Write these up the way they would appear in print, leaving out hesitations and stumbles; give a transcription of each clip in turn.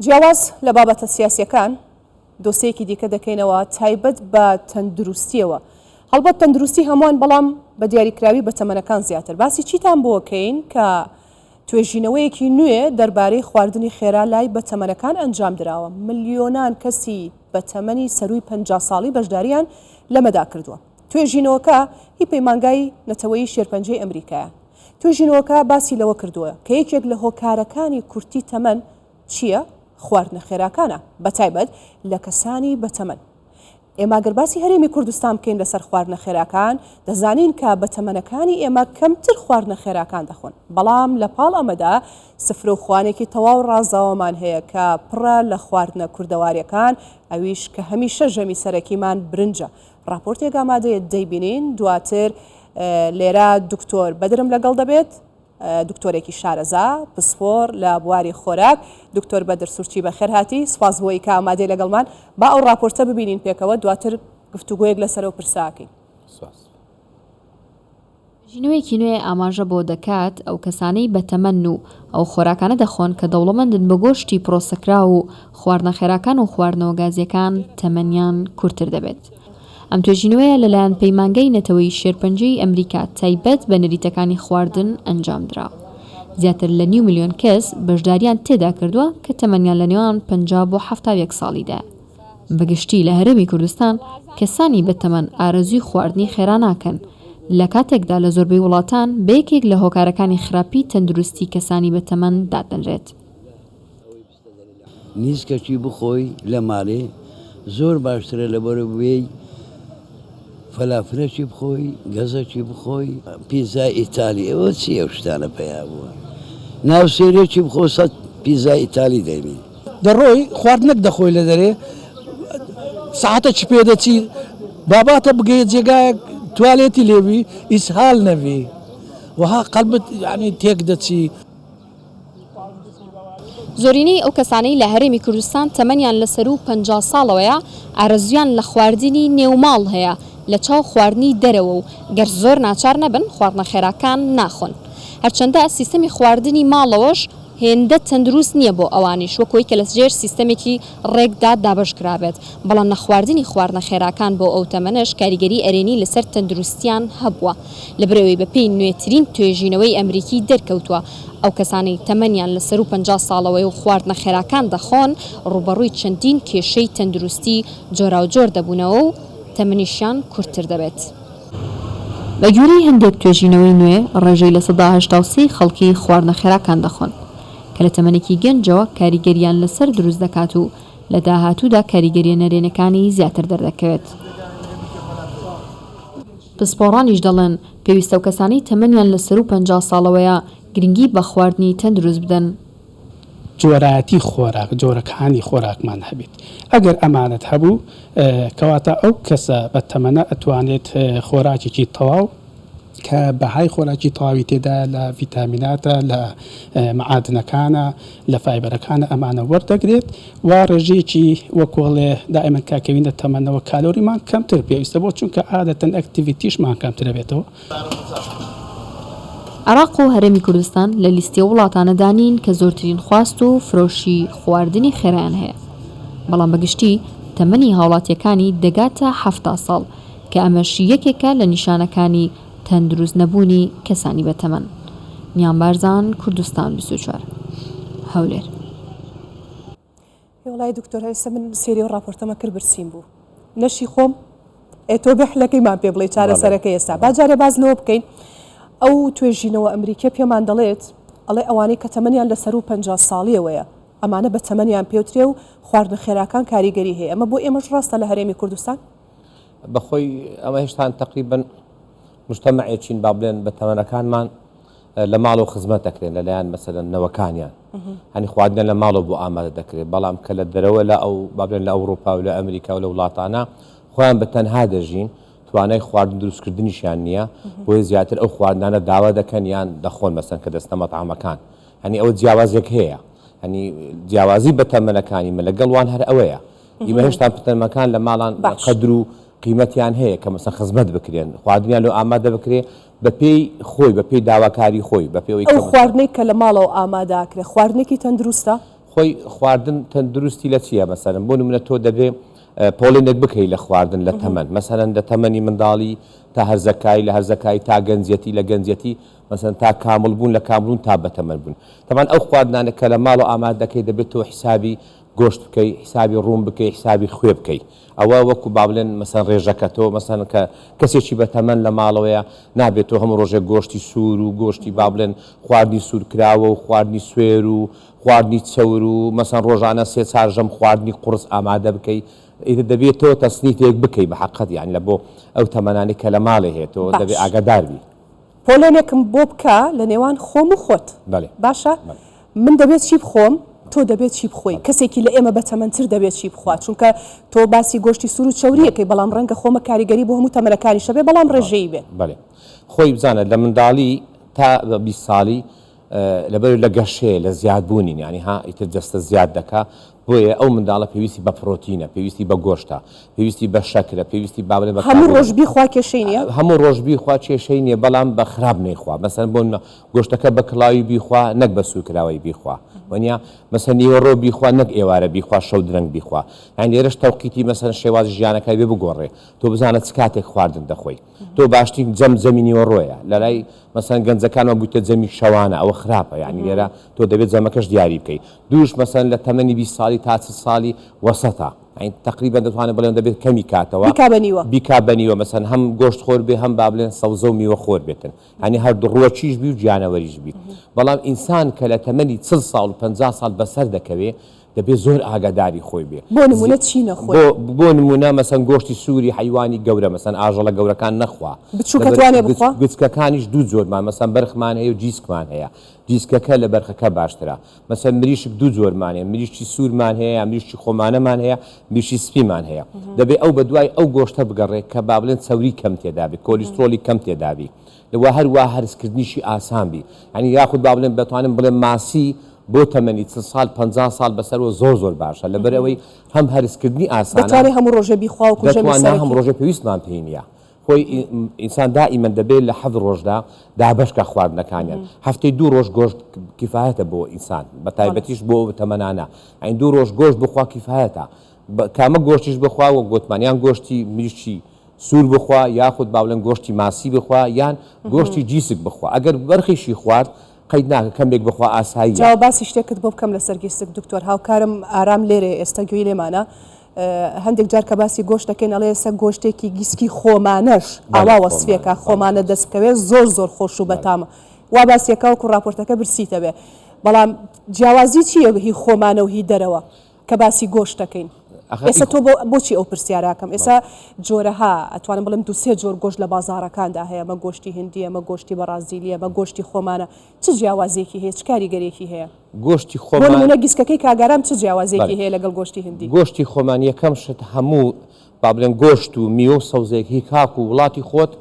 جیاواز لە بابەتە سیاسیەکان دۆسەیەکی دیکە دەکەینەوە تایبەت بە تەندروستیەوە. هەڵبەت تەندروستی هەمووان بەڵام بە دیاریکراوی بە تەمەنەکان زیاتر. باسی چیتان بۆکەین کە توێژینەوەیەکی نوێ دەربارەی خواردنی خێرا لای بە تەمەنەکان ئەنجام درراوە. ملیۆنان کەسی بە تەمەنی سەروی 50 ساڵی بەشداریان لەمەدا کردووە. توێژینەوەکە هی پەیمانگای نەتەوەی شێرپەنجەی ئەمریکایە. توێژینەوەکە باسی لەوە کردووە کە یەکێک لە هۆکارەکانی کورتی تەمەن چییە؟ خواردنە خێراکانە، بەتایبەت لە کەسانی بەتەمەن. ئێمە گەرباسی هەرێمی کوردستان بکەین لەسەر خواردنە خێراکان دەزانین کە بەتەمەنەکانی ئێمە کەمتر خواردنە خێراکان دەخۆن، بەڵام لە پاڵ ئەمەدا سفرەوخوانێکی تەواو ڕازاوەمان هەیە کە پڕە لە خواردنە کوردەواریەکان، ئەویش کە هەمیشە ژەمی سەرەکیمان برنجە. راپۆرتێک ئامادەیە دەیبینین، دواتر لێرە دکتۆر بەدرم لەگەڵ دەبێت، دکتۆرێکی شارەزا پسپۆر لە بواری خۆراک. دکتۆر بەدر سوورچی بەخێر هاتی، سپاس بۆی کە ئامادەی لەگەڵمان. با ئەو راپۆرتە ببینین پێکەوە، دواتر گفتوگویەک لەسەرەوە پرساکەین. ژینەوەیەکی نوێ ئاماژە بۆ دەکات ئەو کەسانەی بەتەمەن و ئەو خۆراکانە دەخۆن کە دەوڵەمەندن بە گۆشتی پرۆسەکرا و خواردنە خێراکان و خواردنەوە گازیەکان تەمەنیان کورتتر دەبێت. ئەم توێژینەوەیە لەلایەن پەیمانگەی نەتەوەی شێرپەنجەی ئەمریکا تایبەت بە نەریتەکانی خواردن ئەنجام درا. زیاتر لە 9 ملیۆن کەس بەشداریان تێدا کردووە کە تەمەنیان لە نێوان 50 بۆ 71 ساڵیدا. بەگشتی لە هەرێمی کوردستان کەسانی بەتەمەن ئارەزوی خواردنی خێرا ناکەن، لە کاتێکدا لە زۆربەی وڵاتان بە یەکێک لە هۆکارەکانی خراپی تەندروستی کەسانی بەتەمەن دادەنرێت. نیسکەچی بخۆی لە ماڵێ زۆر باشترە لەبەر وێی فەلافلەکی بخۆی، گەزەکی بخۆی، پیزای ئیتالی. ئەوە چی ئەو شتانە پیا بووە؟ ناوسێرێکی بخۆ سەد پیزای ئیتالی دەبین. دەڕۆی خواردنەک دەخۆی لە دەرێ ساعتە چ پێ دەچی باباتە بگەیت جێگایەک توالێتی لێوی ئیسهال نەوی وها قەلبت یعنی تێک دەچی. زۆرینەی ئەو کەسانەی لە هەرێمی کوردستان تەمەنیان لەسەر و 50 ساڵەوەیە ئارەزویان لە خواردنی نێوماڵ هەیە، لە چاو خواردنی دەرەوە و گەر زۆر ناچار نەبن خواردنە خێراکان ناخۆن. هەرچەندە سیستەمی خواردنی ماڵەوەش هێندە تەندروست نییە بۆ ئەوانیش وەکۆی کە لەسژێر سیستەمێکی ڕێکدا دابەشکرابێت، بەڵام نەخواردنی خواردنە خێراکان بۆ ئەو تەمەنەش کاریگەری ئەرێنی لەسەر تەندروستیان هەبووە. لەبرەوەی بەپێی نوێترین توێژینەوەی ئەمریکی دەرکەوتووە ئەو کەسانی تەمەنیان لەسەر و 50 ساڵەوەی و خواردنە خێراکان دەخۆن ڕوبەڕووی چەندین کێشەی تەندروستی جۆراوجۆر دەبوونەوە و تەمەنیشیان کورتتر دەبێت. بە گوێرەی هەندێک توێژینەوەی نوێ ڕێژەی لە 1970 خەڵکی خواردنە خێراکان دەخۆن کە لە تەمەنێکی گەنجەوە کاریگەریان لەسەر دروست دەکات و لە داهاتوودا کاریگەریە نەرێنەکانی زیاتر دەردەکەوێت. پسپۆڕانیش دەڵێن پێویستە و کەسانەی تەمەنیان لەسەر و 50 ساڵەوەیە گرنگی بە خواردنی تەندروست بدەن. جۆرایەتی خۆراک، جۆرەکانی خۆراکمان هەبێت. ئەگەر ئەمانەت هەبوو کەواتە ئەو کەسە بە تەمەنە ئەتوانێت خۆراکێکی تەواو کە بەهای خۆراکی تەواوی تێدا لە ڤیتامیناتە، لە مەعادنەکانە، لە فایبەرەکانە ئەمانە وەردەگرێت و ڕێژەیەکی وەکۆڵێ دائیمەن کاکەوینە تەمەنەوە کالۆریمان کەمتر پێویستە بۆ چونکە عادەتەن ئەکتیڤیتیشمان کەمترە بێتەوە. عێراق و هەرێمی کوردستان لە لیستی وڵاتانەدانین کە زۆرترین خواست و فرۆشی خواردنی خێرایان هەیە، بەڵام بەگشتی تەمەنی هاوڵاتیەکانی دەگاتە 70 ساڵ کە ئەمەش یەکێکە لە نیشانەکانی تەندروست نەبوونی کەسانی بەتەمەن. نیان بارزان، کوردستان 24 هەولێر. وڵای دکتۆر هەیسە من سێری و راپۆرتەمە کرد برسیم بوو نەشی خۆم ئێتۆ بەحلەکەیمان پێ بڵێ چارەسەرەکە ئێستا باجارێ باز لەوە بکەین. ئەو توێژینەوە ئەمریکا پێمان دەڵێت ئەڵێ ئەوانەی کە تەمەنیان لەسەر و 50 ساڵیەوەیە ئەمانە بە تەمەنیان پێوترێ و خواردنە خێراکان کاریگەری هەیە. ئەمە بۆ ئێمەش ڕاستە لە هەرێمی کوردستان؟ بەخۆی ئەمە هێشتان تقریبا مجتەمەعێکین با بڵێن بە تەمەنەکانمان لە ماڵ و خزمەت دەکرێن لەلایەن مەسەلەن نەوەکانیان، هەنی خواردنیان لە ماڵەوە بۆ ئامادە دەکرێت، بەڵام کە لە دەرەوە لە ئەو با بڵێن لە ئەوروپا و لە ئەمریکا و لە وڵاتانە خۆیان بە تەنها دەژین، توانای خواردن دروستکردنیشیان نییە، بۆیە زیاتر ئەو خواردنانە داوا دەکەن یان دەخۆن مەسەن کە دەستە مەطعەمەکان. هەنی ئەوە جیاوازێک هەیە، هەنی جیاوازی بە تەمەنەکانی مە لەگەڵوان هەر ئەوەیە. ئیمە هێشتا تەمەنەکان لە ماڵان قەدر و قیمەتیان هەیە کە مەسەن خزمەت بکرێن، خواردنیان لەو ئامادە بکرێ بە پێی خۆی، بە پێی داواکاری خۆی، بە پێی ئەو خواردنەی کە لە ماڵەوە ئامادەکرێ خواردنێکی تەندروستە. خۆی خواردن تەندروستی لە چییە مەسەرن بۆ نمونە تۆ دەبێ پۆلێنێک بکەیت لە خواردن لە تەمەن مەسەرەن لە تەمەنی منداڵی تا هەرزەکایی لە هەرزەکایی تا گەنجەتی لە گەنجەتی مەسەن تا کامل بوون لە کاملون تا بەتەمەن بوون تەمان ئەو خواردنانە کە لە ماڵ و ئامادە دەکەی دەبێت تۆ حسابی گۆشت بکەی حسابی ڕوون بکەی حسابی خوێ بکەی ئەوە وەکو با بڵێن مەسەن ڕێژەکە تۆ مەسەن کە کەسێکی بەتەمەن لە ماڵەوەیە نابێت تۆ هەموو ڕۆژێک گۆشتی سوور و گۆشتی با بڵێن خواردنی سوورکراوە و خواردنی سوێر و خواردنی چەور و مەسەن ڕۆژانە سێ چارژەم خواردنی قورس ئامادە بکەی ئیتر دەبێت تۆ تەسنیتێک بکەی بە حەقەت یعنی لە بۆ ئەو تەمەنانی کە لە ماڵێ هەیە تۆ دەبێت ئاگاداربی پۆلێنێکم بۆ بکە لە نێوان خۆم و خۆت باشە من دەبێت چی بخۆم تۆ دەبێت چی بخۆی کەسێکی لە ئێمە بەتەمەنتر دەبێت چی بخوات چونکە تۆ باسی گۆشتی سوور و چەوریەکەی بەڵام ڕەنگە خۆمە کاریگەری بۆ هەموو تەمەنەکانی شەبێ بەڵام ڕێژەیی بێت خۆی بزانە لە منداڵی تا 20 ساڵی لەبەر لە گەشەیە لە زیادبوونین ینی ها ئیتر جەستە زیاد دەکا بۆیە ئەو منداڵە پێویستی بە پرۆتینە پێویستی بە گۆشتە پێویستی بە شەکرە پێویستی بابلێ بە هەموو ڕۆژبی خوا کێشەی نییە هەموو ڕۆژبی خوا کێشەی نییە بەڵام بە خراپ نەیخوا مەسەن بۆ گۆشتەکە بە کڵاوی بیخوا نەک بە سوکراوی بیخوا وەنیا مەسەن نیوەڕۆ بیخوا نەک ئێوارە بیخوا شەو درەنگ بیخوا یان لێرەش تەوقیتی مەسەن شێوازی ژیانەکەی بێ بگۆڕێ تۆ بزانە چ کاتێک خواردن دەخۆی تۆ باشترین جەمی نیوەڕۆیە لە لای مەسەن گەنجەکانەوە بوویتە جەمی شەوانە ئەوە خراپە یعنی لێرە تۆ دەبێت جەمەکەش دیاری بکەیت دووش مەسەن لە تەمەنی 20 ساڵی تا 30 ساڵی وەسەتا تقریبا دەتوانێت بڵێن دەبێت کەمی کاتەوە بیکابنیوە مەسەن هەم گۆشت خۆر بێ هەم با بڵێن سەوزە و میوە خۆر بێتن ینی هەردوو ڕووەچیش بی و گیانەوەریش بی بەڵام ئینسان کە لە تەمەنی 40 ساڵ و 50 ساڵ بەسەر دەکەوێت دەبێت زۆر ئاگاداری خۆی بێ بۆ نمونە چی نەخۆی بۆ نمونە مەسەن گۆشتی سووری حیوانی گەورە مەسەن ئاژەڵە گەورەکان نەخوا گچکەکانیش دوو جۆرمان مەسەن بەرخمان هەیە و جیسکمان هەیە جیسکەکە لە بەرخەکە باشترە مەسەن مریشک دوو جۆرمان هەیە مریشکی سوورمان هەیە مریشکی خۆمانەمان هەیە مریشی سپیمان هەیە دەبێت ئەو بەدوای ئەو گۆشتە بگەڕێت کە با بڵێن چەوری کەم تێدابێت کۆلیسترۆلی کەم تێدابی لەوە هەروە هەرسکردنیشی ئاسان بی ینی یاخود با بڵێن بتوانم بڵێن ماسی بۆ تەمەنی 30 ساڵ 50 ساڵ بەسەرەوە زۆر باشە لەبەرەوەی هەم هەرسکردنی ئاسانە دەتوانێت هەموو ڕۆژێ بیخوا و دەتوانێت هەموو ڕۆژێ پێویستمان پێی نییە خۆی ئینسان دائیمەن دەبێت لە 7 ڕۆژدا دابەشکە خواردنەکانیان هەفتەی 2 ڕۆژ گۆشت کیفایەتە بۆ ئینسان بە تایبەتیش بۆ تەمەنانە ئەین 2 ڕۆژ گۆشت بخوا کیفایەتە کامە گۆشتیش بخوا و گوتمانیان گۆشتی مریشی سوور بخوا یاخود با بڵێن گۆشتی ماسی بخوا یان گۆشتی جیسک بخوا ئەگەر بەرخیشی خوارد قەید ناکە کەمێک بخوا ئاسایی جاوا باسی شتێکت بۆ بکەم لەسەر گیستک دکتۆر هاوکارم ئارام لێرێ ئێستا گوێی لێمانە هەندێک جار کە باسی گۆشت دەکەین ئەڵێ ئێستا گۆشتێکی گیسکی خۆمانەش ئاوا وەسفێکە خۆمانە دەستکەوێت زۆر خۆش و بەتامە وا باسیەکە وەکو راپۆرتەکە برسیتە بێ بەڵام جیاوازی چییە هی خۆمانە و هی دەرەوە کە باسی گۆشت دەکەین ئێستا تۆ بۆچی ئەو پرسیاراکەم ئێستا جۆرەها ئەتوانم بڵێم 2-3 جۆر گۆشت لە بازاڕەکاندا هەیە ئەمە گۆشتی هندی ئەمە گۆشتی بەرازیلی ئەمە گۆشتی خۆمانە چ جیاوازێکی هەیە چ کاریگەرێکی هەیە گۆشتی خۆمان بۆ نمونە گیسکەکەی کاگەرام چ جیاوازێکی هەیە لەگەڵ گۆشتی هندی گۆشتی خۆمان یەکەم شت هەموو با بڵێن گۆشت و میوە سەوزێکی کاک و وڵاتی خۆت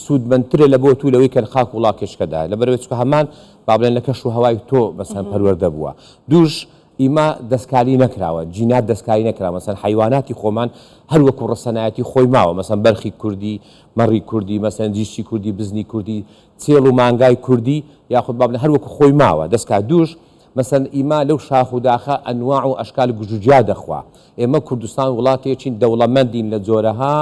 سوودمەندترە لە بۆ تو لەوەی کە خاک وڵات کێشکەدا لەبەرەوەی چکە هەمان با بڵێن لە کەش و هەوای تۆ مەسەن پەروەردە بووە دووش ئیما دەستکاری نەکراوە جینات دەستکاری نەکراوە مەسەن حیواناتی خۆمان هەروەکو ڕسەنایەتی خۆی ماوە مەسەن بەرخی کوردی مەڕی کوردی مەسەن جیشتی کوردی بزنی کوردی چێڵ و مانگای کوردی یاخود با بڵێن هەروەکو خۆی ماوە دەستکات دووش مەسەن ئیما لەو شاخ و داخە ئەنواع و ئەشکال گوژوجیا دەخوا ئێمە کوردستان وڵاتێکین دەوڵەمەندین لە جۆرەها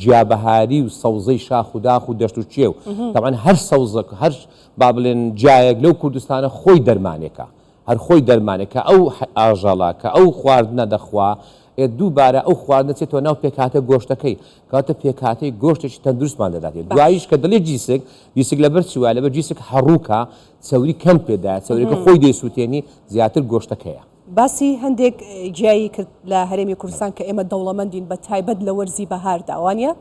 جیابەهاری و سەوزەی شاخ و داخ و دەشت و چێو تەمان هەر سەوزەک هەر با بڵێن جایەک لەو کوردستانە خۆی دەرمانێکە هەر خۆی دەرمانێکە ئەو ئاژەڵا کە ئەو خواردنە دەخوا دووبارە ئەو خواردنە چێتەوە ناو پێکاتە گۆشتەکەی کاتە پێکاتی گۆشتێکی تەندروستمان دەداتێت دواییش کە دەڵێ جیسک لەبەر چوە لەبەر جیسک هەڕووکە چەوری کەم پێدایە چەوریەکە خۆی دەیسووتێنی زیاتر گۆشتەکەیە باسی هەندێک جیایی کرد لە هەرێمی کوردستان کە ئێمە دەوڵەمەندین بە تایبەت لە وەرزی بەهاردا وانە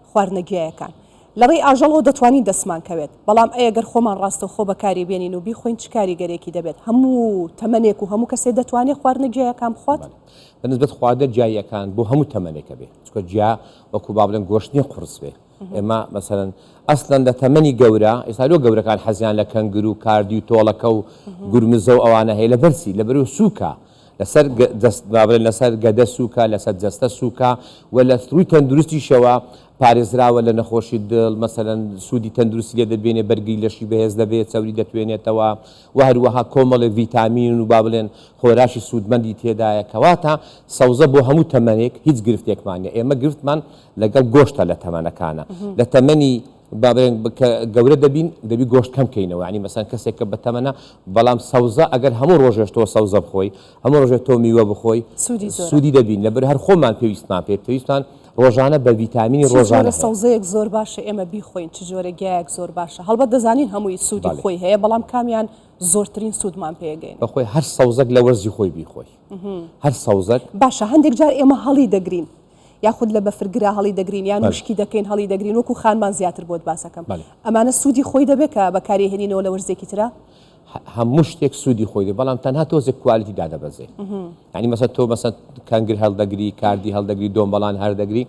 خواردنە گیایەکان لەڕێی ئاژەڵەوە دەتوانین دەستمان کەوێت بەڵام ئەگەر خۆمان ڕاستە خۆ بەکاری بێنین و بیخۆین چ کاریگەرێکی دەبێت هەموو تەمەنێک و هەموو کەسێک دەتوانێت خواردنە گیایەکان بخوات بەنسبەت خواردنە جیایەکان بۆ هەموو تەمەنێکە بێت چکە جیا وەکو با بڵێن گۆشتنی قورس بێ ئێمە مەسەرەن ئەسڵەن لە تەمەنی گەورە ئێستا لۆ گەورەکان حەزیان لە کەنگر و کاردی و تۆڵەکە و گورمزە و ئەوانە هەیە لە بەرسی لەبەرەوە سووکە لەسەر گەدە سووکە لەسەر جەستە سووکە و لە ڕووی تەندروستیشەوە پارێزراوە لە نەخۆشی دڵ مەسەرەن سوودی تەندروستی لێ دەبێنێ بەرگی لەشی بەهێز دەبێت چاوری دەتوێنێتەوە و هەروەها کۆمەڵێک ڤیتامین و با بڵێن خۆراشی سوودمەندی تێدایە کەواتە سەوزە بۆ هەموو تەمەنێک هیچ گرفتێکمانە ئێمە گرفتمان لەگەڵ گۆشتە لە تەمەنەکانە لە تەمەنی گەورە دەبی گۆشت کەم کەینەوە ینی مەسەن کەسێک کە بەتەمەنە بەڵام سەوزە ئەگەر هەموو ڕۆژێش تۆ سەوزە بخۆی هەموو ڕۆژێت تۆ میوە بخۆی سوودی دەبین لەبەر هەر خۆمان پێویستمان پێویستان ڕۆژانە بە ڤیتامینی ڕۆژانە سەوزەیەک زۆر باشە ئێمە بیخۆین چ جۆرە گیایەک زۆر باشە هەڵبەت دەزانین هەمووی سوودی خۆی هەیە بەڵام کامیان زۆرترین سوودمان پێگەین بەخۆی هەر سەوزەک لە وەرزی خۆی بیخۆی هەر سەوزەک باشە هەندێک جار ئێمە هەڵی دەگرین یاخود لە بەفرگرا هەڵی دەگرین یان وشکی دەکەین هەڵی دەگرین وەکو خانمان زیاتر بۆت باسەکەم ئەمانە سوودی خۆی دەبێت کە بەکارهێنینەوە لە وەرزێکی ترە هەموو شتێک سوودی خۆی دێ بەڵام تەنها تۆزێک کوالیتی دادەبەزێ ینی مەسە تۆ مەسە کەنگر هەڵدەگری کاردی هەڵدەگری دۆمبەڵان هەردەگری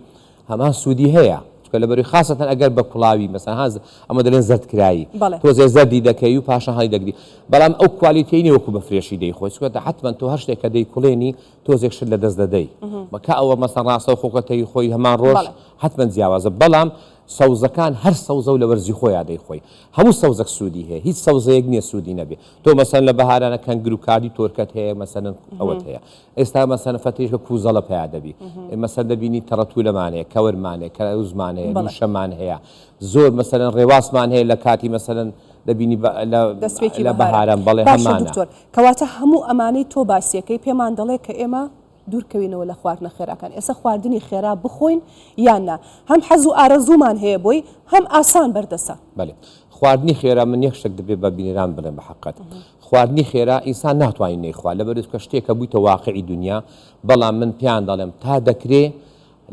هەمان سوودی هەیە چکە لەبەروی خاستەن ئەگەر بە کوڵاوی مەسەن هاز ئەمە دەڵێن زەردکرایی تۆزێ زەردی دەکەی و پاشان هەڵی دەگری بەڵام ئەو کوالیتەی وەکو بە فرێشی دەی خۆی چکە حتمەن تۆ هەر شتێک کە دەی کوڵێنی تۆزێک شت لە دەست دەدەی بەکە ئەوە مەسەن ڕاستە و خۆکەتەی خۆی هەمان ڕۆژ حتمەن جیاوازە بەڵام سەوزەکان هەر سەوزە و لە وەرزی خۆیان دەیخۆی هەموو سەوزەک سوودی هەیە هیچ سەوزەیەک نییە سوودی نەبێ تۆ مەسەن لە بەهارانە کەنگر و کاردی تۆرکەت هەیە مەسەن ئەوەت هەیە ئێستا مەسەن فەتریشکە کوزەڵە پیا دەبی مەسەن دەبینی تەڕەتوولەمانەیە کەورمانەیە کەوزمانەیە دووشەمان هەیە زۆر مەسەن ڕێواسمان هەیە لە کاتی مەسەن دەبینی لە بەهاران بەڵێ هەمانە کەواتە هەموو ئەمانەی تۆ باسیەکەی پێمان دەڵێ کە ئێمە دوورکەوینەوە لە خواردنە خێراکان ئێستا خواردنی خێرا بخۆین یاننا هەم حەز و ئارەزوومان هەیە بۆی هەم ئاسان بەردەسە بەێ خواردنی خێرا من یەک شتێک دەبێت بە بینێران بڵێن بە حقەت خواردنی خێرا ئینسان ناتوانین نەیخوا لەبەر کە شتێکە بوویتە واقعی دنیا بەڵام من پیان دەڵێم تا دەکرێ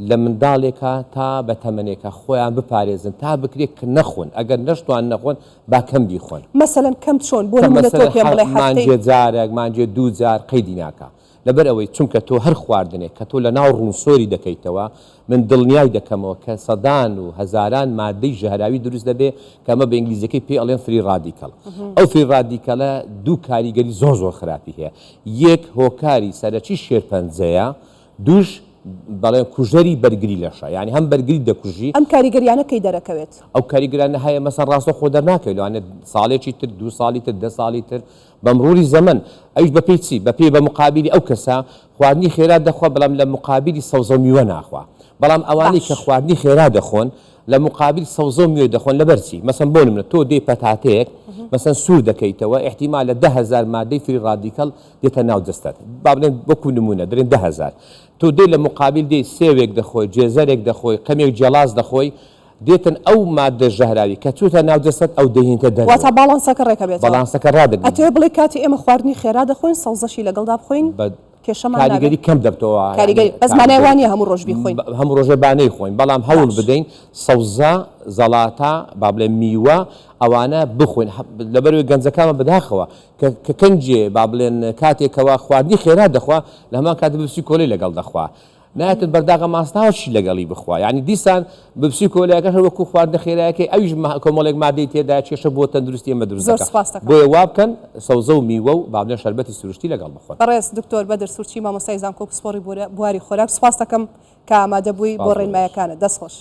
لە منداڵێکە تا بە تەمەنێکە خۆیان بپارێزن تا بکرێت کە نەخۆن ئەگەر نەشتوان نەخۆن با کەم بیخۆن مەسەلەن کەم چۆن بۆ مانجێ جارێک مانجێ دوو جار قەیدی ناکە لەبەر ئەوەی چونکە تۆ هەر خواردنێک کە تۆ لە ناو ڕوونسۆری دەکەیتەوە من دڵنیای دەکەمەوە کە سەدان و هەزاران مادەی ژەهراوی دروست دەبێ کە ئەمە بە ئینگلیزیەکەی پێ ئەڵێن فری ڕادیکەڵ ئەو فری ڕادیکەلە دوو کاریگەری زۆر زۆر خراپی هەیە یەک هۆکاری سەرەکی شێرپەنجەیە دووش بەڵێن کوژەری بەرگری لەشە ینی هەم بەرگری دەکوژی ئەم کاریگەریانە کەی دەرەکەوێت ئەو کاریگرانە هەیە مەسەن ڕاستە خۆ دەرناکەوێت لەوانێت ساڵێکی تر دو ساڵی تر 10 ساڵی تر بە مرۆری زەمن ئەوش بەپێی چی بەپێی بە مقابلی ئەو کەسە خواردنی خێرا دەخوا بەڵام لە مقابلی سەوزە و میوە ناخوا بەڵام ئەوانەی کە خواردنی خێرا دەخۆن لە مقابل سەوزە و میوە دەخۆن لەبەرچی مەسەن بۆ نمونە تۆ دێ پەتاتەیەک مەسەن سوور دەکەیتەوە احتیمال لە 10,000 مادەی فری ڕادیکەڵ دێتە ناو جەستەت با بڵێن وەکو نمونە دەرێن 10,000 تۆ دێ لە مقابل دێ سێوێک دەخۆی جێزەرێک دەخۆی قەمێک جەلاز دەخۆی دێتن ئەو مادە ژەهراوی کە چوتە ناو جەستەت ئەو دەهێنتە دەرەوە واتە باڵانسەکە ڕێکە بێت باڵانسەکە ڕادەگرێت ئەتەوێ بڵێ کاتی ئێمە خواردنی خێرا دەخۆین سەوزەشی لەگەڵدا بخۆین کاریگەری کەم دەبتەوە کاریگەری بەس مانایوانە هەموو ڕۆژ بیخۆین هەموو ڕۆژە بانەی خۆین بەڵام هەوڵ بدەین سەوزە زەڵاتە با بڵێ میوە ئەوانە بخۆین لەبەروی گەنجەکانمە بەداخەوە کە کەنجێ با بڵێن کاتێکەوە خواردنی خێرا دەخوا لە هەمان کات بپسی کۆلەی لەگەڵ دەخوا نایەتت بەرداغە ماستاوەشی لەگەڵی بخوا ینی دیسان بپسی کۆلەکەش وەکو خواردنە خێرایەکەی ئەویش کۆمەڵێک مادەی تێدا کێشە بۆ تەندروستی ئێمە دروست دەکات بۆیە وا بکەن سەوزە و میوە و با بڵێن شەربەتی سروشتی لەگەڵ بخۆن بەڕێز دکتۆر بەدر سوورچی مامۆستای زانکۆ پسپۆڕی بواری خۆراک سوپاس دەکەم کە ئامادە بووی بۆ ڕێنمایەکانە دەست خۆش